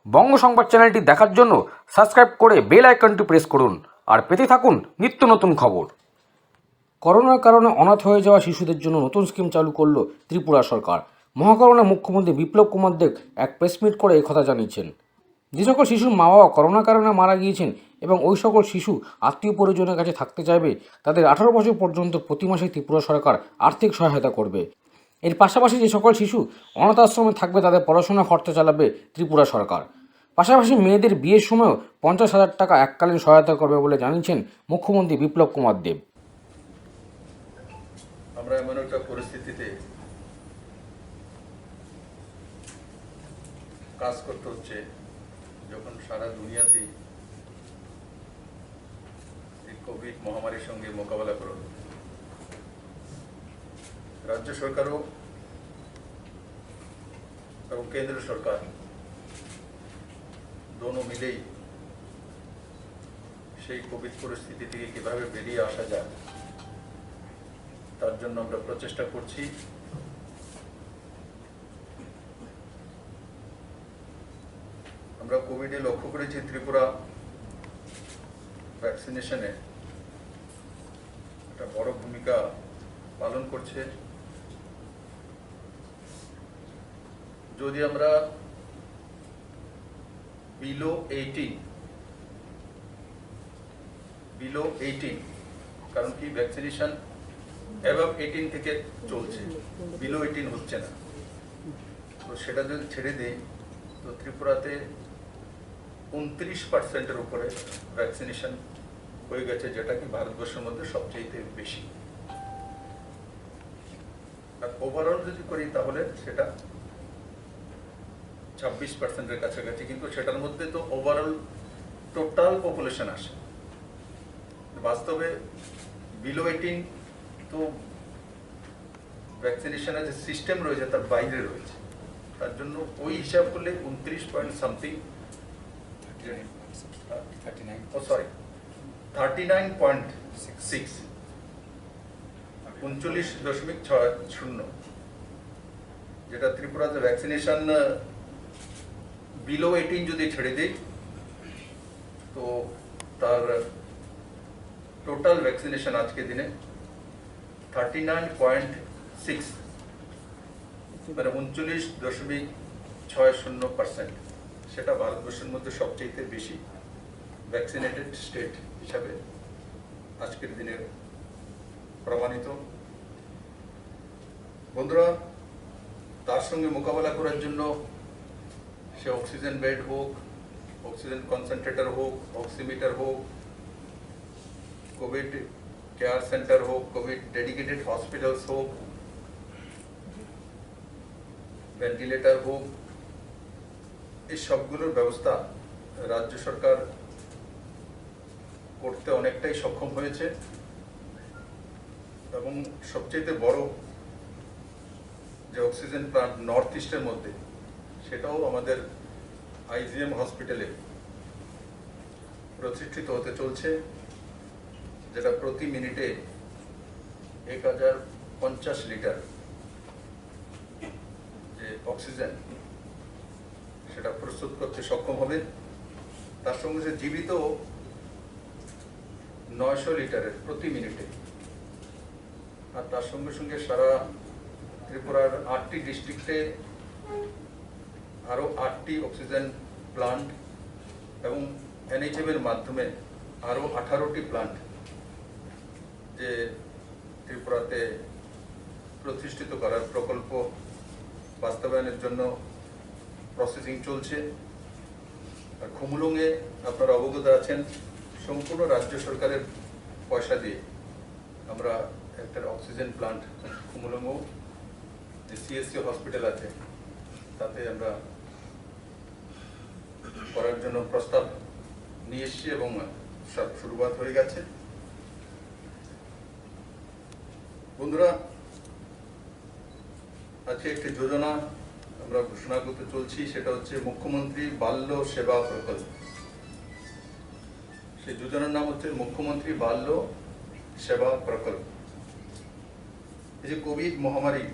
বঙ্গ সংবাদ চ্যানেলটি দেখার জন্য সাবস্ক্রাইব করে বেল আইকনটি প্রেস করুন আর পেতে থাকুন নিত্য নতুন খবর। করোনার কারণে অনাথ হয়ে যাওয়া শিশুদের জন্য নতুন স্কিম চালু করল ত্রিপুরা সরকার। মহাকরণে মুখ্যমন্ত্রী বিপ্লব কুমার দেব এক প্রেস মিট করে একথা জানিয়েছেন। যে সকল শিশুর মা বাবা করোনার কারণে মারা গিয়েছেন এবং ওই সকল শিশু আত্মীয় পরিজনের কাছে থাকতে চাইবে, তাদের 18 বছর পর্যন্ত প্রতি মাসে ত্রিপুরা সরকার আর্থিক সহায়তা করবে। এর পাশাপাশি যে সকল শিশু অনাথ আশ্রমে থাকবে তাদের পড়াশোনা খরচা চালাবে ত্রিপুরা সরকার। পাশাপাশি মেয়েদের বিয়ের সময়ও 50,000 টাকা এককালীন সহায়তা করবে বলে জানিয়েছেন মুখ্যমন্ত্রী বিপ্লব কুমার দেব। আমরা এমন একটা পরিস্থিতিতে কাজ করতে হচ্ছে যখন সারা দুনিয়াতে এই কোভিড মহামারীর সঙ্গে মোকাবেলা করা হচ্ছে। রাজ্য সরকারও এবং কেন্দ্র সরকার দোনো মিলেই সেই কোভিড পরিস্থিতি থেকে কিভাবে বেরিয়ে আসা যায় তার জন্য আমরা প্রচেষ্টা করছি। আমরা কোভিডে লক্ষ্য করেছি ত্রিপুরা ভ্যাকসিনেশনে একটা বড় ভূমিকা পালন করছে। যদি আমরা বিলো 18 কারণ কি ভ্যাকসিনেশন অ্যাবাভ 18 থেকে চলছে, বিলো 18 হচ্ছে না, তো সেটা যদি ছেড়ে দিই তো ত্রিপুরাতে 29% উপরে ভ্যাকসিনেশন হয়ে গেছে, যেটা কি ভারতবর্ষের মধ্যে সবচেয়ে বেশি। আর ওভারঅল যদি করি তাহলে সেটা 26%-এর কাছাকাছি, কিন্তু সেটার মধ্যে তো ওভারঅল টোটাল পপুলেশন আসে। বাস্তবে বিলো 18 তো ভ্যাকসিনেশনের যে সিস্টেম রয়েছে তার বাইরে রয়েছে, তার জন্য ওই হিসাব করলে 39.something 39.6 39.60 যেটা ত্রিপুরাতে ভ্যাকসিনেশন বিলো 18 যদি ছেড়ে দিই তো তার টোটাল ভ্যাকসিনেশন আজকে দিনে 39.6 মানে 39.60%। সেটা ভারতবর্ষের মধ্যে সবচেয়ে বেশি ভ্যাকসিনেটেড স্টেট হিসাবে আজকের দিনে প্রমাণিত। বন্ধুরা, তার সঙ্গে মোকাবেলা করার জন্য সে অক্সিজেন বেড হোক, অক্সিজেন কনসেন্ট্রেটর হোক, অক্সিমিটার হোক, কোভিড কেয়ার সেন্টার হোক, কোভিড ডেডিকেটেড হসপিটালস হোক, ভেন্টিলেটর হোক, এই সবগুলোর ব্যবস্থা রাজ্য সরকার করতে অনেকটাই সক্ষম হয়েছে। এবং সবচেয়ে বড় যে অক্সিজেন প্লান্ট নর্থ ইস্টের মধ্যে, সেটাও আমাদের আইজিএম হসপিটালে প্রতিষ্ঠিত হতে চলছে, যেটা প্রতি মিনিটে 1050 লিটার যে অক্সিজেন সেটা প্রস্তুত করতে সক্ষম হবে। তার সঙ্গে সে জীবিত 900 লিটারের প্রতি মিনিটে। আর তার সঙ্গে সঙ্গে সারা ত্রিপুরার 8টি ডিস্ট্রিক্টে আরো 8টি অক্সিজেন প্লান্ট এবং এনএইচএম এর মাধ্যমে আরো 18টি প্লান্ট যে ত্রিপুরাতে প্রতিষ্ঠিত করার প্রকল্প বাস্তবায়নের জন্য প্রসেসিং চলছে। আর খুমুলুঙে আপনারা অবগত আছেন, সম্পূর্ণ রাজ্য সরকারের পয়সা দিয়ে আমরা একটা অক্সিজেন প্লান্ট খুমুলুঙও যে সিএসসি হসপিটাল আছে তাতে আমরা করার জন্য প্রস্তাব নিয়ে এসেছি এবং সব শুরুয়াত হয়ে গেছে। বন্ধুরা, আজকে একটি যোজনা আমরা ঘোষণা করতে চলছি, সেটা হচ্ছে মুখ্যমন্ত্রী বাল্য সেবা প্রকল্প। সেই যোজনার নাম হচ্ছে মুখ্যমন্ত্রী বাল্য সেবা প্রকল্প। এই যে কোভিড মহামারী,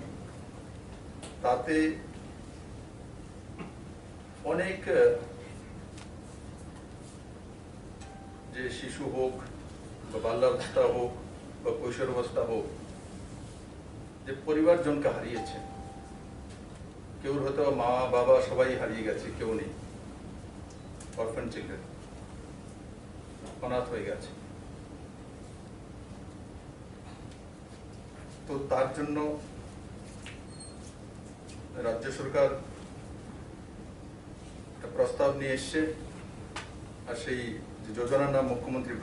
তাতে অনেক যে শিশু হোক বা বাল্যাবস্থা হোক বা কৈশোরাবস্থা হোক, যে পরিবারজনকে হারিয়েছে। কেউ হয়তো মা বাবা সবাই হারিয়ে গেছে, কেউ নেই, অরফান চিলড্রেন, অনাথ হয়ে গেছে। তো তার জন্য রাজ্য সরকার একটা প্রস্তাব নিয়ে এসছে, আর সেই যোজনার নাম মুখ্যমন্ত্রী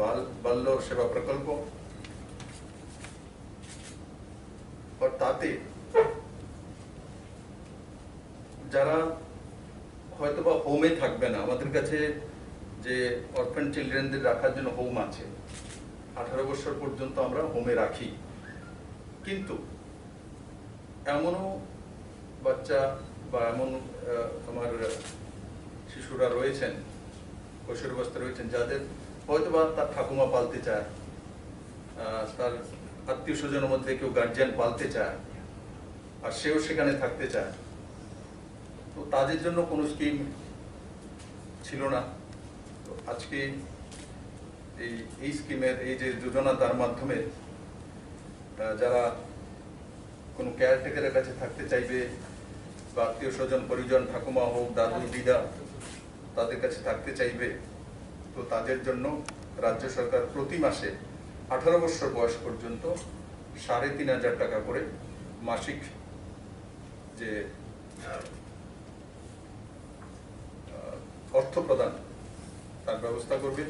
বাল্য সেবা প্রকল্প। আর তাতে যারা হয়তোবা হোমে থাকবে না, আমাদের কাছে যে অরফান চিলড্রেনদের রাখার জন্য হোম আছে, 18 বছর পর্যন্ত আমরা হোমে রাখি, কিন্তু এমনও বাচ্চা বা এমন আমার শিশুরা রয়েছেন, কৈশোরাবস্থায় রয়েছেন, যাদের হয়তোবা তার ঠাকুমা পালতে চায়, তার আত্মীয় স্বজনের মধ্যে কেউ গার্জিয়ান পালতে চায়, আর সেও সেখানে থাকতে চায়। তো তাদের জন্য কোনো স্কিম ছিল না। তো আজকে এই স্কিমের এই যে যোজনা, তার মাধ্যমে যারা কোনো কেয়ারটেকারের কাছে থাকতে চাইবে বা আত্মীয় স্বজন পরিজন, ঠাকুমা হোক, দাদু দিদা, তাদের কাছে থাকতে চাইবে, তো তাদের জন্য রাজ্য সরকার প্রতি মাসে 18 বছর বয়স পর্যন্ত 3,500 টাকা করে মাসিক যে অর্থ প্রদান, তার ব্যবস্থা করবে।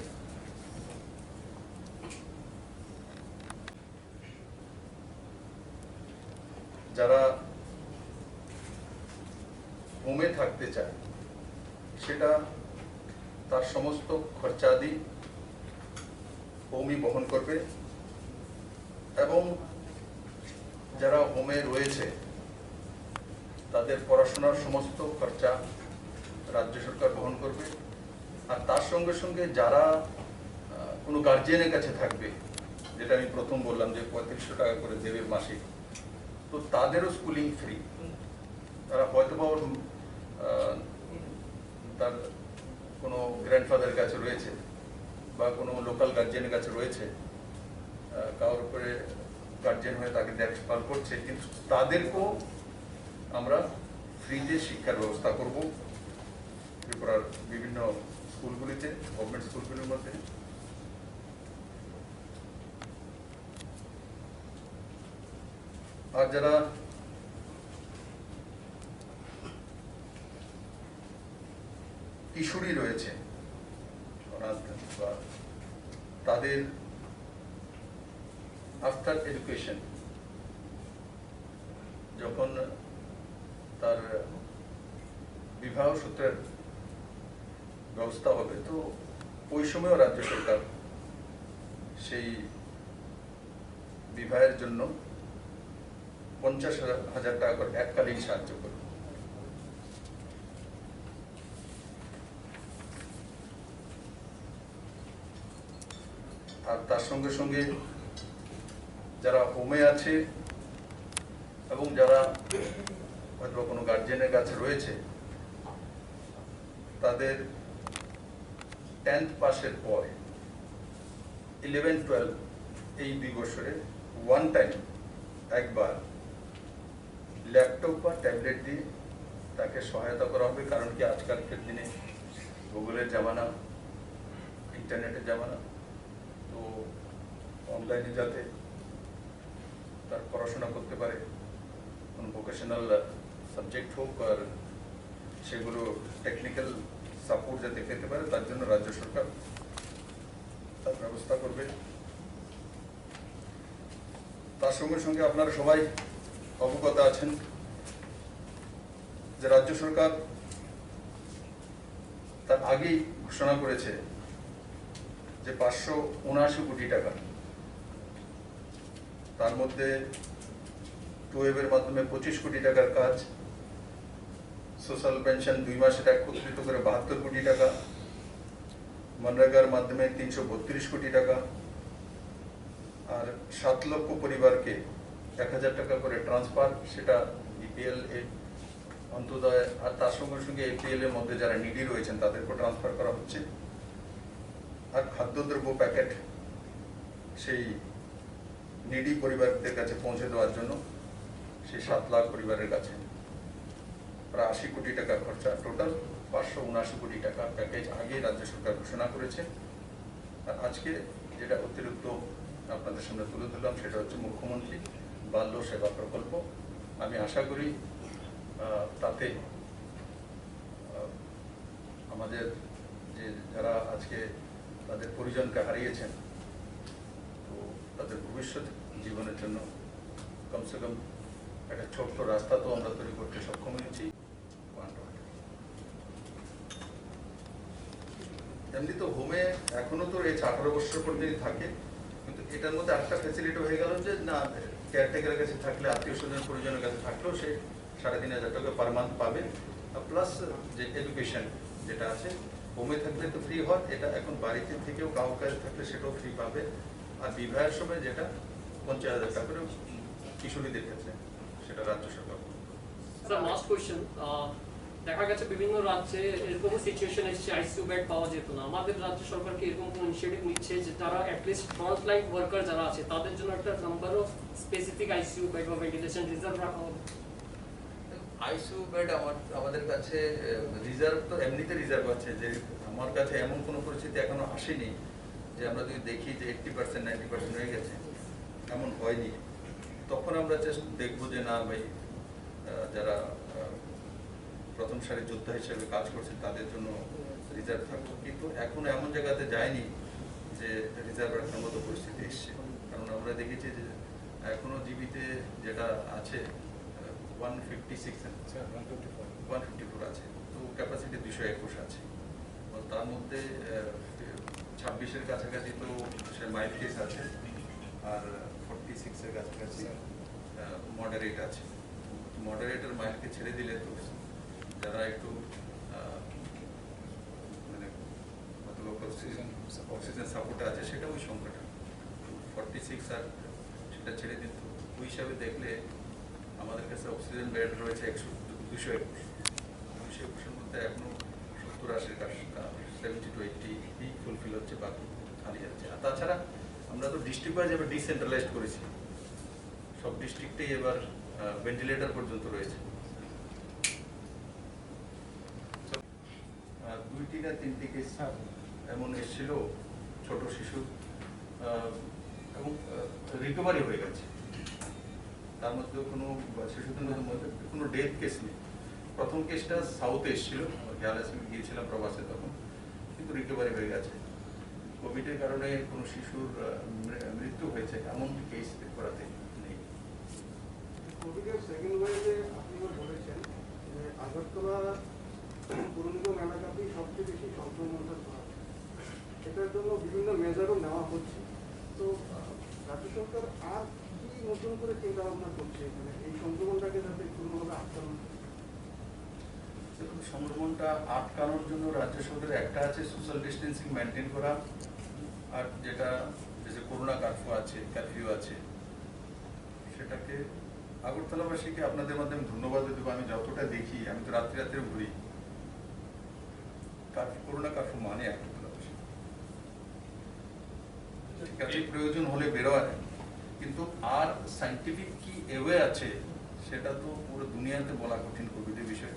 যারা হোমে থাকতে চায়, সেটা তার সমস্ত খরচাদি হোমই বহন করবে, এবং যারা হোমে রয়েছে তাদের পড়াশোনার সমস্ত খরচা রাজ্য সরকার বহন করবে। আর তার সঙ্গে সঙ্গে যারা কোনো গার্জিয়ানের কাছে থাকবে, যেটা আমি প্রথম বললাম যে 3500 টাকা করে দেবে মাসিক, তো তাদেরও স্কুলিং ফ্রি। তারা হয়তো বা তার কোনো গ্র্যান্ডফাদারের কাছে রয়েছে বা কোনো লোকাল গার্জিয়ানের কাছে রয়েছে, কারোর উপরে গার্জিয়ান হয়ে তাকে দেখভাল করছে, কিন্তু তাদেরকেও আমরা ফ্রিতে শিক্ষার ব্যবস্থা করব ত্রিপুরার বিভিন্ন স্কুলগুলিতে, গভর্নমেন্ট স্কুলগুলির মধ্যে। আর যারা কিশোরী রয়েছে, তাদের আফটার এডুকেশন যখন তার বিবাহ সূত্রের ব্যবস্থা হবে, তো ওই সময়ও রাজ্য সরকার সেই বিবাহের জন্য 50,000 টাকা করে এককালীন সাহায্য করবে। আর তার সঙ্গে সঙ্গে যারা হোমে আছে এবং যারা হয়তো কোনো গার্জিয়ানের কাছে রয়েছে, তাদের 10th পাসের পর 11-12 এই 2 বছরে ওয়ান টাইম একবার ল্যাপটপ বা ট্যাবলেট দিয়ে তাকে সহায়তা করা হবে। কারণ কি, আজকালকার দিনে গুগলের জামানা, ইন্টারনেটের জামানা, তো অনলাইনে যাতে তার পড়াশোনা করতে পারে, কোনো ভোকেশনাল সাবজেক্ট হোক, আর সেগুলো টেকনিক্যাল সাপোর্ট যাতে পেতে পারে, তার জন্য রাজ্য সরকার তার ব্যবস্থা করবে। তার সঙ্গে সঙ্গে আপনারা সবাই অবগত আছেন যে রাজ্য সরকার তার আগেই ঘোষণা করেছে যে 579 কোটি টাকা, তার মধ্যে টুয়েবের মাধ্যমে 25 কোটি টাকার কাজ, সোশ্যাল পেনশন 2 মাসে একত্রিত করে 72 কোটি টাকা, মনরেগার মাধ্যমে 332 কোটি টাকা, আর 7 লক্ষ পরিবারকে 1000 টাকা করে ট্রান্সফার, সেটা বিপিএল অন্তোদয় আর তার সঙ্গে সঙ্গে এপিএল এর মধ্যে যারা নিডি রয়েছেন তাদেরকে ট্রান্সফার করা হচ্ছে। আর খাদ্যদ্রব্য প্যাকেট সেই নিডি পরিবারদের কাছে পৌঁছে দেওয়ার জন্য সেই 7 লাখ পরিবারের কাছে প্রায় 80 কোটি টাকা খরচা, টোটাল 579 কোটি টাকা প্যাকেজ আগে রাজ্য সরকার ঘোষণা করেছে। আর আজকে যেটা অতিরিক্ত আপনাদের সামনে তুলে ধরলাম সেটা হচ্ছে মুখ্যমন্ত্রী বাল্য সেবা প্রকল্প। আমি আশা করি তাতে আমাদের যে যারা আজকে তাদের পরিজনকে হারিয়েছেন, তো তাদের ভবিষ্যৎ জীবনের জন্য কমসে কম একটা ছোট্ট রাস্তা তো আমরা তৈরি করতে সক্ষম হয়েছি। এমনি তো হোমে এখনো তো এই 18 বছর পর্যন্ত থাকে, কিন্তু এটার মধ্যে একটা ফ্যাসিলিটি হয়ে গেল যে না, কেয়ারটেকারের কাছে থাকলে, আত্মীয় স্বজন পরিজনের কাছে থাকলেও সে 3,500 টাকা পার মান্থ পাবে। প্লাস যে এডুকেশন যেটা আছে, হোমে থাকলে তো ফ্রি হয়, এটা এখন বাড়িতে থেকেও কারোর কাছে থাকলে সেটাও ফ্রি পাবে। আর বিবাহের সময় যেটা 50,000 টাকা করে কিশোরীদের ক্ষেত্রে, সেটা রাজ্য সরকার। স্যার, লাস্ট কোয়েশ্চেন, দেখা গেছে বিভিন্ন রাজ্যে এরকম সিচুয়েশন এসেছে আইসিইউ বেড পাওয়া যেত না। আমাদের রাজ্য সরকার কি এরকম কোনো ইনিশিয়েটিভ নিচ্ছে যে তারা অ্যাটলিস্ট ফ্রন্ট লাইন ওয়ার্কার যারা আছে তাদের জন্য একটা number of specific ICU bed বা ভেন্টিলেশন রিজার্ভ রাখা হবে? আইসিইউ বেড আমাদের কাছে রিজার্ভ তো এমনিতে রিজার্ভ আছে, যে আমার কাছে এমন কোনো পরিস্থিতি এখনো আসেনি যে আমরা যদি দেখি যে 80% 90% হয়ে গেছে, এমন হয়নি। তখন আমরা দেখবো যে না ভাই, যারা প্রথম সারির যোদ্ধা হিসেবে কাজ করছে তাদের জন্য রিজার্ভ থাকবো। কিন্তু এখন এমন জায়গাতে যায়নি যে রিজার্ভ রাখার মতো পরিস্থিতি এসছে, কারণ আমরা দেখেছি যে এখনো জিবিতে যেটা আছে 154 আছে, তো ক্যাপাসিটি 221 আছে। তার মধ্যে 26-এর কাছাকাছি তো সে মাইল্ড কেস আছে, আর 46-এর কাছাকাছি মডারেট আছে। মডারেটের মাইল্ডকে ছেড়ে দিলে তো যারা একটু মানে অক্সিজেন সাপোর্টে আছে সেটা ওই সংখ্যাটা 46, আর সেটা ছেড়ে দিত। ওই হিসাবে দেখলে আমাদের কাছে অক্সিজেন বেড রয়েছে 221-এর মধ্যে এখনো 70-80 কাছটা 70 to 80 ফুলফিল হচ্ছে, বাকি খালি যাচ্ছে। আর তাছাড়া আমরা তো ডিস্ট্রিক্ট ওয়াইজ এবার ডিসেন্ট্রালাইজড করেছি, সব ডিস্ট্রিক্টেই এবার ভেন্টিলেটর পর্যন্ত রয়েছে। 2টি না 3টি কেস এমন এসেছিল ছোট শিশু, এবং রিকভারি হয়ে গেছে। তার মধ্যে কোনো শিশুদের মধ্যে কোনো ডেথ কেস নেই। প্রথম কেসটা সাউথে এসেছিল, খেয়াল আছে, গিয়েছিলাম প্রবাসে তখন, কিন্তু রিকভারি হয়ে গেছে। কোভিডের কারণে কোনো শিশুর মৃত্যু হয়েছে এমন কেস করাতে নেই। কোভিডের সেকেন্ড ওয়েভে আপনি বলেছেন যে আগরতলা পুরনিগম এলাকাতেই সবচেয়ে বেশি সংক্রমণটা ধরা, এটার জন্য বিভিন্ন মেজারও নেওয়া হচ্ছে। তো রাজ্য সরকার আর কি নতুন করে চিন্তা ভাবনা করছে এখানে এই সংক্রমণটাকে যাতে কোনোভাবে আটকানো? সংক্রমণটা আটকানোর জন্য রাজ্য সরকারের একটা আছে সোশ্যাল ডিস্টেন্সিং মেনটেন করা, আর যেটা যে করোনা কারফিউ আছে সেটাকে আগরতলাবাসীকে আপনাদের মাধ্যমে ধন্যবাদ দেবো। আমি যতটা দেখি, আমি তো রাত্রে রাত্রে ঘুরি, করোনা কারফিউ মানে আগরতলাবাসী ঠিক আছে, প্রয়োজন হলে বেরোয়, কিন্তু আর সাইন্টিফিক কি এওয়ে আছে সেটা তো পুরো দুনিয়াতে বলা কঠিন কোভিডের বিষয়।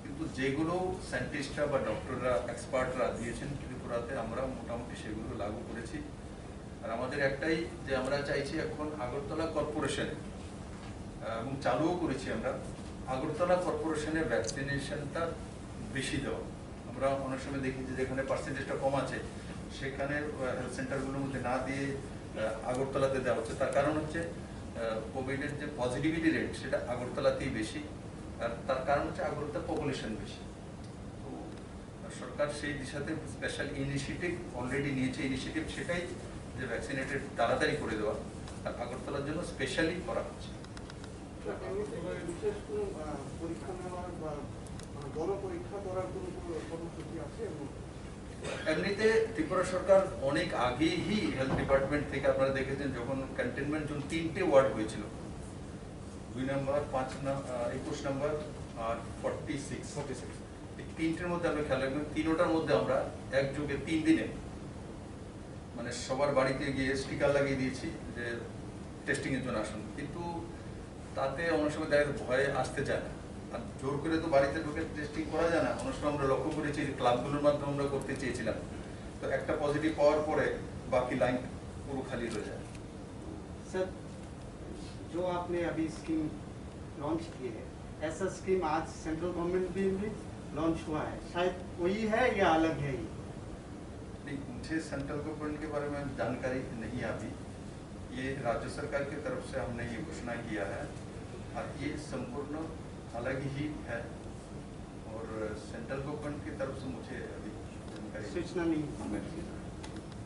কিন্তু যেগুলো সায়েন্টিস্টরা বা ডক্টররা এক্সপার্টরা দিয়েছেন ত্রিপুরাতে, আমরা মোটামুটি সেগুলো লাগু করেছি। আর আমাদের একটাই যে আমরা চাইছি এখন আগরতলা কর্পোরেশনে, এবং চালুও করেছি আমরা, আগরতলা কর্পোরেশনের ভ্যাকসিনেশনটা বেশি দেওয়া। আমরা অনেক সময় দেখি যে যেখানে পার্সেন্টেজটা কম আছে সেখানে হেলথ সেন্টারগুলোর মধ্যে না দিয়ে আগরতলাতে দেওয়া হচ্ছে। তার কারণ হচ্ছে কোভিডের যে পজিটিভিটি রেট সেটা আগরতলাতেই বেশি, আর তার কারণ হচ্ছে আগরতলা পপুলেশন বেশি। তো সরকার সেই দিশাতে স্পেশাল ইনিশিয়েটিভ অলরেডি নিয়েছে, ইনিশিয়েটিভ সেটাই যে ভ্যাকসিনেটেড তাড়াতাড়ি করে দেওয়া, আর আগরতলার জন্য স্পেশালি করা হচ্ছে। বিশেষ কোনো পরীক্ষা নেওয়ার বা বড় পরীক্ষা করার কোনো কর্মসূচি আছে? এমনিতে ত্রিপুরা সরকার অনেক আগেই হেলথ ডিপার্টমেন্ট থেকে, আপনারা দেখেছেন যখন কন্টেনমেন্ট জোন 3টে ওয়ার্ড হয়েছিল, 2 নম্বর, 21 নম্বর আর 46, এই 3টের মধ্যে আমরা খেয়াল রাখবেন, 3টার মধ্যে আমরা একযোগে 3 দিনে মানে সবার বাড়িতে গিয়ে স্টিকার লাগিয়ে দিয়েছি যে টেস্টিংয়ের জন্য আসুন, কিন্তু তাতে অনেক সময় দেখা যায় ভয়ে আসতে চায় না। আর জোর করে তো বাড়িতে ঢুকে টেস্টিং করা যায় না। অনেক সময় আমরা লক্ষ্য করেছি যে ক্লাবগুলোর মাধ্যমে আমরা করতে চেয়েছিলাম, তো একটা পজিটিভ পাওয়ার পরে বাকি লাইন পুরো খালি হয়ে যায়। सर, जो आपने अभी स्कीम लॉन्च की है, ऐसा स्कीम आज सेंट्रल गवर्नमेंट भी लॉन्च हुआ है, शायद वही है या अलग है ये? नहीं, मुझे सेंट्रल गवर्नमेंट के बारे में जानकारी नहीं है अभी। ये राज्य सरकार की तरफ से हमने ये घोषणा किया है और ये संपूर्ण अलग ही है, और सेंट्रल गवर्नमेंट की तरफ से मुझे अभी जानकारी सूचना नहीं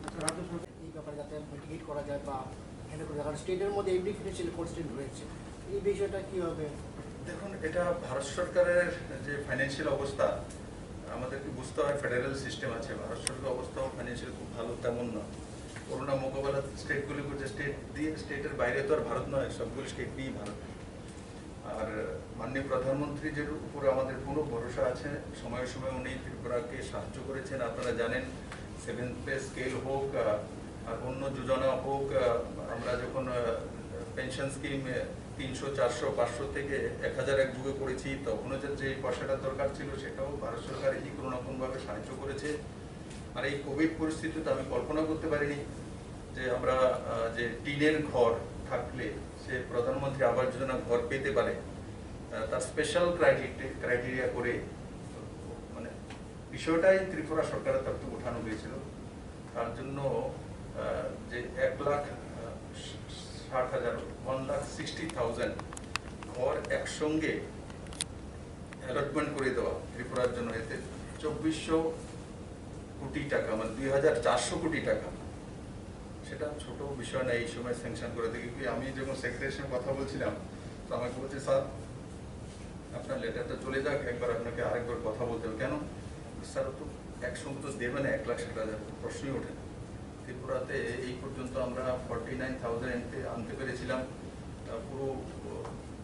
আচ্ছা, রাজ্য সরকার এই ব্যাপারে যাতে মিটিগেট করা যায় বা হ্যান্ডেল করা যায়, কারণ স্টেটের মধ্যে এভরি ফিনান্সিয়াল কনস্ট্রেন্ট রয়েছে, এই বিষয়টা কীভাবে? দেখুন, এটা ভারত সরকারের যে ফাইন্যান্সিয়াল অবস্থা, আমাদেরকে বুঝতে হয় ফেডারেল সিস্টেম আছে, ভারত সরকারের অবস্থাও ফাইন্যান্সিয়াল খুব ভালো তেমন না। করোনা মোকাবেলা স্টেটগুলি করছে, স্টেট দিয়ে, স্টেটের বাইরে তো আর ভারত নয়, সবগুলো স্টেট নিয়েই ভারত। আর মাননীয় প্রধানমন্ত্রীর উপর আমাদের পুরো ভরসা আছে। সময়ে সময়ে উনি ত্রিপুরাকে সাহায্য করেছেন। আপনারা জানেন 7 পে স্কেল হোক আর অন্য যোজনা হোক, আমরা যখন পেনশন স্কিম 300, 400, 500 থেকে 1000 এক যুগে করেছি, তখনও যে পয়সাটা দরকার ছিল সেটাও ভারত সরকার এই কোনো না কোনোভাবে সাহায্য করেছে। আর এই কোভিড পরিস্থিতিতে আমি কল্পনা করতে পারিনি যে আমরা যে টিনের ঘর থাকলে সে প্রধানমন্ত্রী আবাস যোজনা ঘর পেতে পারে। তার স্পেশাল ক্রাইটেরিয়া করে মানে বিষয়টাই ত্রিপুরা সরকারের তরফ থেকে উঠানো হয়েছিল। তার জন্য যে 1,60,000 1,60,000 ঘর একসঙ্গে অ্যালটমেন্ট করে দেওয়া ত্রিপুরার জন্য, এতে 2400 কোটি টাকা, মানে 2,400 কোটি টাকা, সেটা ছোট বিষয় না এই সময় স্যাংশন করে দেখি। আমি যখন সেক্রেটারির সঙ্গে কথা বলছিলাম, তো আমাকে বলছে, স্যার আপনার লেটারটা চলে যাক, একবার আপনাকে আরেকবার কথা বলতে হবে। কেন স্যার, তো একসঙ্গে তো দেবে না 1,60,000, প্রশ্নই ওঠে না। ত্রিপুরাতে এই পর্যন্ত আমরা 49,000 আনতে পেরেছিলাম পুরো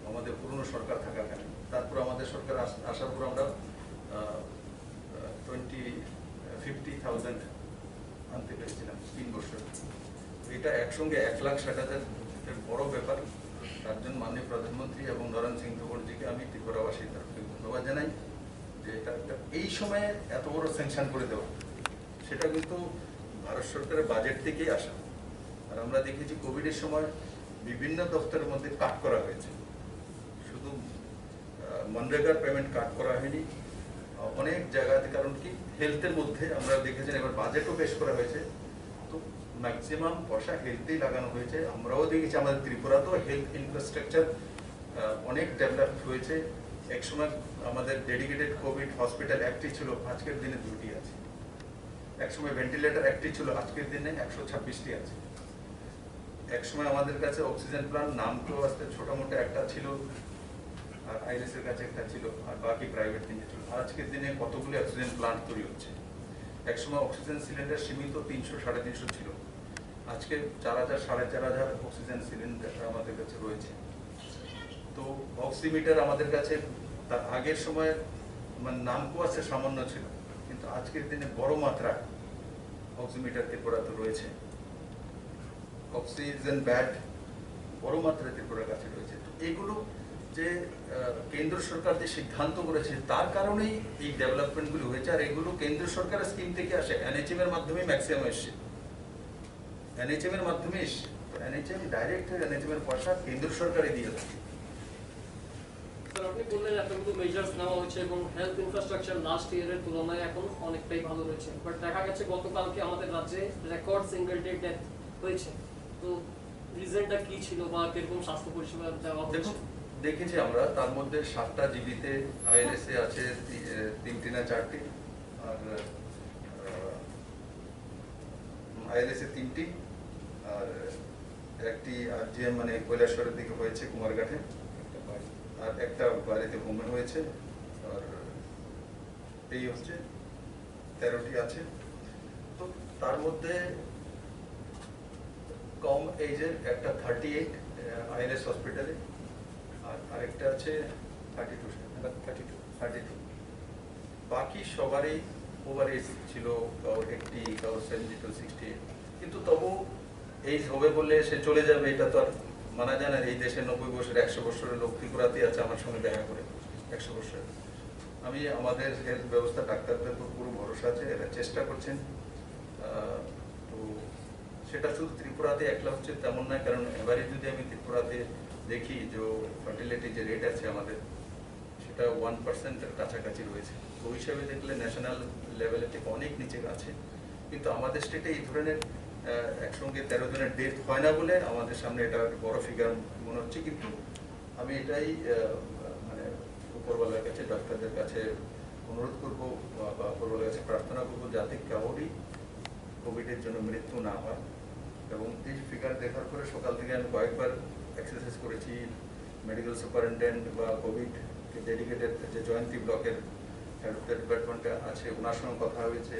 আমাদের পুরনো সরকার থাকাকালীন। তারপর আমাদের সরকার আসার পর আমরা 50,000 আনতে পেরেছিলাম 3 বছর। এটা একসঙ্গে 1,60,000 বড় ব্যাপার। তার জন্য মাননীয় প্রধানমন্ত্রী এবং নরেন্দ্র সিং তোমরজিকে আমি ত্রিপুরাবাসীর তরফ থেকে ধন্যবাদ জানাই যে এটা এই সময়ে এত বড় স্যাংশন করে দেওয়া, সেটা কিন্তু ভারত সরকারের বাজেট থেকেই আসা। আর আমরা দেখেছি কোভিডের সময় বিভিন্ন দপ্তরের মধ্যে কাট করা হয়েছে, শুধু মনরেগার পেমেন্ট কাট করা হয়নি, অনেক জায়গাতে। কারণ কি, হেলথের মধ্যে আমরা দেখেছেন এবার বাজেটও পেশ করা হয়েছে, তো ম্যাক্সিমাম পয়সা হেলথেই লাগানো হয়েছে। আমরাও দেখেছি আমাদের ত্রিপুরাতেও হেলথ ইনফ্রাস্ট্রাকচার অনেক ডেভেলপ হয়েছে। একসময় আমাদের ডেডিকেটেড কোভিড হসপিটাল একটি ছিল, আজকের দিনে 2টি আছে। একসময় ভেন্টিলেটর একটি ছিল, আজকের দিনে 126টি আছে। একসময় আমাদের কাছে অক্সিজেন প্লান্ট নাম তো আসতে ছোট মোটো একটা ছিল, আর আইএলএস এর কাছে একটা ছিল, আর বাকি প্রাইভেট 3টে ছিল। আজকের দিনে কতগুলো অক্সিজেন প্লান্ট তৈরি হচ্ছে। একসময় অক্সিজেন সিলিন্ডার সীমিত 300, 350 ছিল, আজকে 4,000, 4,500 অক্সিজেন সিলিন্ডার আমাদের কাছে রয়েছে। তো অক্সিমিটার আমাদের কাছে তার আগের সময় মানে নামকো আছে সামান্য ছিল, কিন্তু আজকের দিনে বড় মাত্রা অক্সিমিটার ত্রিপুরাতে রয়েছে। অক্সিজেন ব্যাড বড় মাত্রায় ত্রিপুরার কাছে রয়েছে। তো এগুলো যে কেন্দ্র সরকার যে সিদ্ধান্ত করেছে তার কারণেই এই ডেভেলপমেন্টগুলো হয়েছে। আর এগুলো কেন্দ্র সরকারের স্কিম থেকে আসে, এনএচএম এর মাধ্যমে ম্যাক্সিমাম এসছে, এনএচএম এর মাধ্যমে এসছে। তো এনএচএম ডাইরেক্ট এনএচএম এর পয়সা কেন্দ্র সরকারই দিয়ে থাকে। স্যার, আপনি বললেন এতগুলো মেজার্স নেওয়া হচ্ছে এবং হেলথ ইনফ্রাস্ট্রাকচার লাস্ট ইয়ারের তুলনায় এখন অনেকটাই ভালো রয়েছে, বাট দেখা গেছে গতকালকে আমাদের রাজ্যে রেকর্ড সিঙ্গেল ডে ডেথ হয়েছে। তো রিজনটা কি ছিল বা কিরকম স্বাস্থ্য পরিষেবা দেওয়া হচ্ছে? দেখেছি আমরা, তার মধ্যে 7টা জিবিতে আইএলএস এ আছে 3টি না 4টি, আর আইএলএস এ 3টি, আর একটি আরজিএম মানে কৈলাসহরের দিকে হয়েছে কুমারঘাটে, আর একটা বাড়িতে হোমে হয়েছে। আর এই হচ্ছে 13টি আছে। তো তার মধ্যে কম এজের একটা 38 আইএলএস হসপিটালে, আর আরেকটা আছে 32। বাকি সবারই ওভার এজ ছিল, কারোর 80, কারোর 70 to 60। কিন্তু তবু এই হবে বললে সে চলে যাবে এটা তো আর মানা যায় না। এই দেশে 90 বছর 100 বছরের লোক ত্রিপুরাতে আছে আমার সঙ্গে দেখা করে 100 বছরের। আমি আমাদের হেলথ ব্যবস্থা ডাক্তারদের উপর পুরো ভরসা আছে, এরা চেষ্টা করছেন। তো সেটা শুধু ত্রিপুরাতে একলা হচ্ছে তেমন নয়, কারণ এবারে যদি আমি ত্রিপুরাতে দেখি যে ফার্টিলিটি যে রেট আছে আমাদের সেটা 1%-এর কাছাকাছি রয়েছে। তো ওই হিসাবে দেখলে ন্যাশনাল লেভেলের থেকে অনেক নিচে আছে। কিন্তু আমাদের স্টেটে এই ধরনের একসঙ্গে 13 জনের ডেথ হয় না বলে আমাদের সামনে এটা বড় ফিগার মনে হচ্ছে। কিন্তু আমি এটাই মানে উপরওয়ালার কাছে, ডাক্তারদের কাছে অনুরোধ করবো বা উপরওয়ালার কাছে প্রার্থনা করবো যাতে কাউরই কোভিডের জন্য মৃত্যু না হয়। এবং এই ফিগার দেখার পরে সকাল থেকে আমি কয়েকবার এক্সারসাইজ করেছি, মেডিকেল সুপারিনটেন্ডেন্ট বা কোভিড ডেডিকেটেড যে জয়ন্তী ব্লকের হেড অফ দ্য ডিপার্টমেন্ট আছে ওনার সঙ্গে কথা হয়েছে,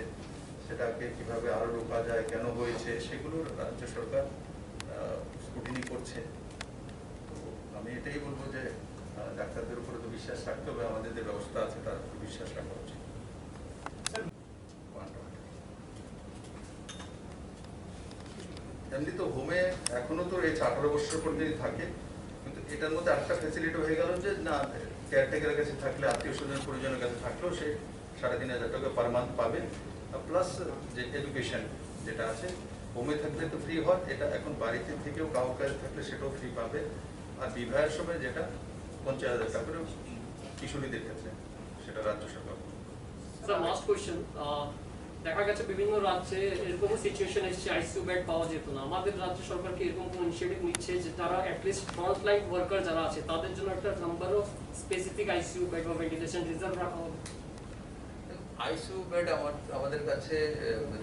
সেটাকে কিভাবে আরো রোকা যায়, কেন হয়েছে সেগুলোর রাজ্য সরকার স্কুটিনি করছে। তো আমি এটাই বলবো যে ডাক্তারদের উপরে তো বিশ্বাস রাখতে হবে, আমাদের যে ব্যবস্থা আছে তার উপর বিশ্বাস রাখা উচিত। এমনি তো হোমে এখনো তো এই 18 বছর পর্যন্ত থাকে, কিন্তু এটার মধ্যে একটা ফ্যাসিলিটি হয়ে গেল যে না কেয়ারটেকারের কাছে থাকলে, আত্মীয় স্বজন পরিজনের কাছে থাকলেও সে 3,500 টাকা পার মান্থ পাবে। প্লাস যে এডুকেশন যেটা আছে হোমে থাকলে তো ফ্রি হয়, এটা এখন বাড়িতে থেকেও কারোর কাছে থাকলে সেটাও ফ্রি পাবে। আর বিবাহের সময় যেটা 50,000 টাকা করে কিশোরীদের ক্ষেত্রে সেটা রাজ্য সরকার। স্যার লাস্ট কোয়েশ্চেন, দেখা গেছে বিভিন্ন রাজ্যে এরকম সিচুয়েশন এসেছে আইসিইউ বেড পাওয়া যেত না। আমাদের রাজ্য সরকার কি এরকম কোনো ইনিশিয়েটিভ নিচ্ছে যে তারা অ্যাটলিস্ট ফ্রন্টলাইন ওয়ার্কার যারা আছে তাদের জন্য একটা number of specific ICU bed বা ভেন্টিলেশন রিজার্ভ রাখা হবে? আইসিইউ বেড আমাদের কাছে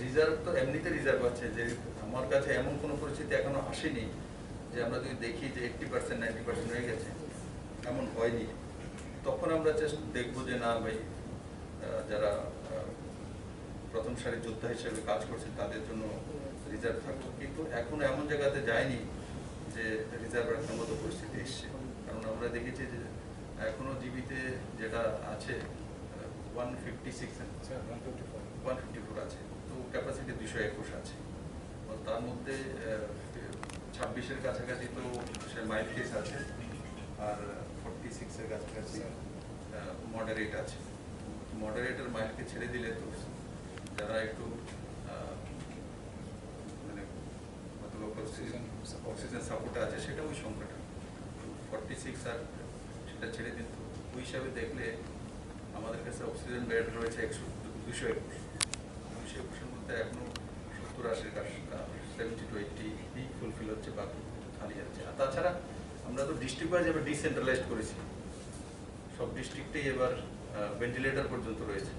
রিজার্ভ তো এমনিতে রিজার্ভ আছে, যে আমার কাছে এমন কোনো পরিস্থিতি এখনো আসেনি যে আমরা যদি দেখি যে 80% 90% হয়ে গেছে, এমন হয়নি। তখন আমরা দেখবো যে না ভাই যারা প্রথম সারির যোদ্ধা হিসেবে কাজ করছে তাদের জন্য রিজার্ভ থাকতো। কিন্তু এখন এমন জায়গাতে যায়নি যে রিজার্ভ রাখার মতো পরিস্থিতি এসছে। কারণ আমরা দেখেছি যে এখনো জীবিতে যেটা আছে 154 আছে, তো ক্যাপাসিটি 221 আছে। তার মধ্যে 26-এর কাছাকাছি তো সে মাইল্ড কেস আছে, আর 46-এর কাছাকাছি মডারেট আছে। মডারেটের মাইল্ডকে ছেড়ে দিলে তো যারা একটু মানে অক্সিজেন সাপোর্টে আছে সেটা ওই সংখ্যাটা 46, আর সেটা ছেড়ে দিত। ওই হিসাবে দেখলে আমাদের কাছে অক্সিজেন বেড রয়েছে 221-এর মধ্যে এখনো 70-80 70 to 80 ফুলফিল হচ্ছে, বাকি খালি আছে। আর তাছাড়া আমরা তো ডিস্ট্রিক্ট ওয়াইজ এবার ডিসেন্ট্রালাইজড করেছি, সব ডিস্ট্রিক্টেই এবার ভেন্টিলেটর পর্যন্ত রয়েছে।